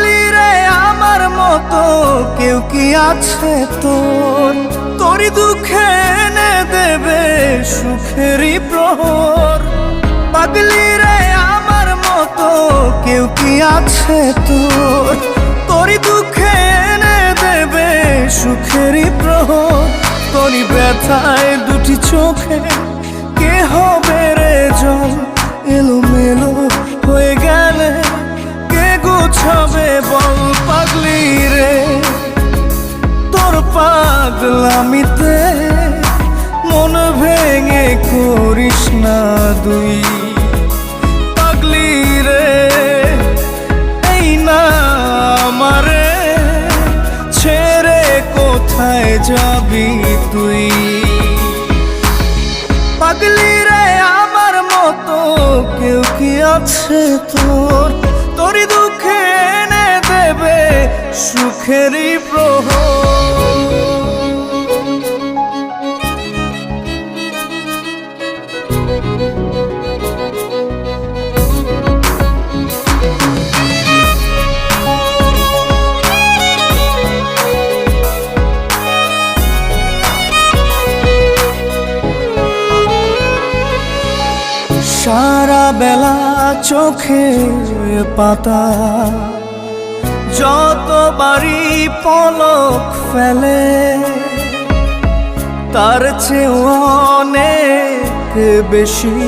পাগলি রে আমার মতো কেউ কি আছে তোর? তোরই দুঃখে এনে দেবে সুখেরই প্রহর। পাগলি রে আমার মতো কেউ কি আছে তোর? তোরই দুঃখে এনে দেবে সুখেরই প্রহর। তোরই ব্যথায় দুটি চোখে কে হবে রে জল? এলোমেলো হয়ে গেলে কে গোছাবে বল? পাগলি রে তোর পাগলামিতে মন ভেঙে করিস না দুই। পাগলি রে এই না আমারে ছেড়ে কোথায় যাবি তুই? পাগলি রে আমার মতো কেউ কি আছে তোর? তোরই দুঃখে এনে দেবে সুখেরই প্রহর। সারা বেলা চোখে পাতা যতবারই পলক ফেলে, তার চেয়ে অনেক বেশি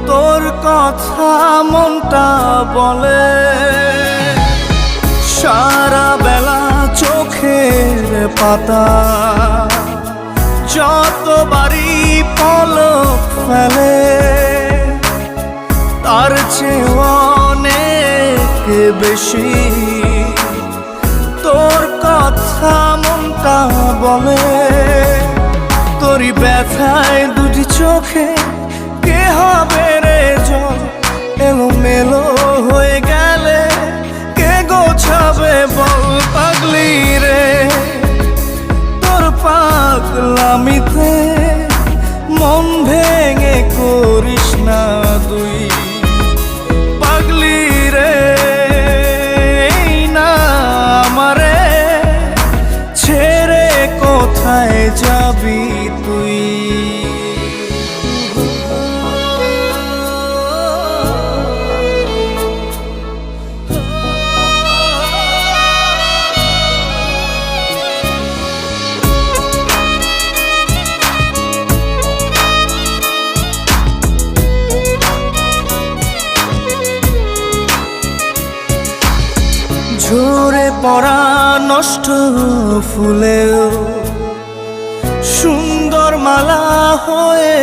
তোর কথা মনটা বলে। সারা বেলা চোখের পাতা যতবারই পলক ফেলে, তার চেয়ে অনেক বেশি তোর কথা মনটা বলে। তোরই ব্যথায় দুটি চোখে কে হবে রে জল? এলোমেলো হয়ে গেলে কে গোছাবে বল? পাগলি রে তোর পাগলামিতে মন ভেঙে করিস না দুই। পাগলি রে এই না আমারে ছেড়ে কোথায় যাবি তুই? ঝরে পড়া নষ্ট ফুলেও সুন্দর মালা হয়ে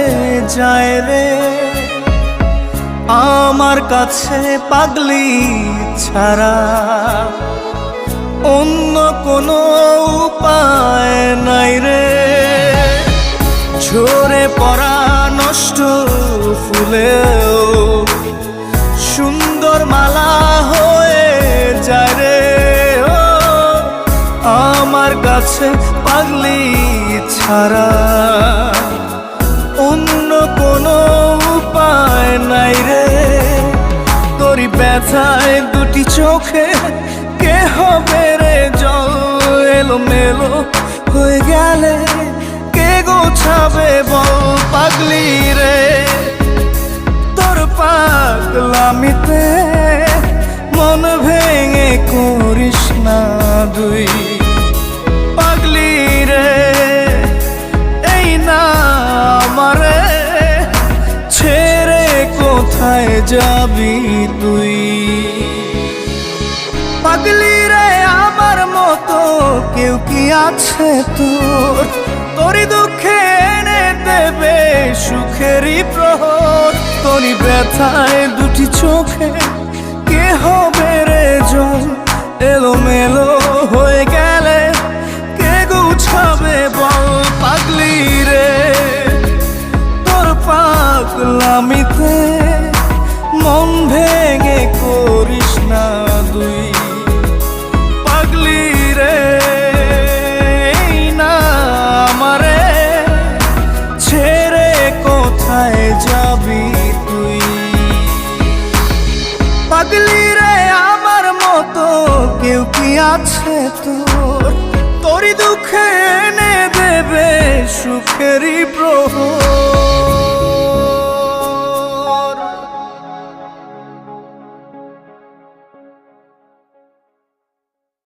যায় রে আমার কাছে। পাগলি ছাড়া অন্য কোনো উপায় নাই রে। ঝরে পড়া নষ্ট ফুলেও সুন্দর মালা হয়ে যায় রে আমার কাছে। পাগলি ছাড়া অন্য কোনো উপায় নাই রে। তোরই ব্যথায় দুটি চোখে কে হবে রে জল? এলোমেলো হয়ে গেলে কে গোছাবে বল? পাগলি রে তোর পাগলামিতে মন ভেঙে করিস না দুই। পাগলি রে এই না আমারে ছেড়ে কোথায় যাবি তুই? পাগলি রে আমার মতো কেউ কি আছে তোর? তোরই দুঃখে এনে দেবে সুখেরই প্রহর। তোরই ব্যথায় দুটি চোখে কে হবে রে জল? এলোমেলো হয়ে গেলে কে গুছাবে বল? পাগলি রে তোর পাগলামিতে মন ভেঙে করিস না দুই। পাগলি রে এই না আমারে ছেড়ে কোথায় যাবি তুই? পাগলি রে আমার তোর তোরই দুঃখে এনে দেবে সুখেরই প্রহর।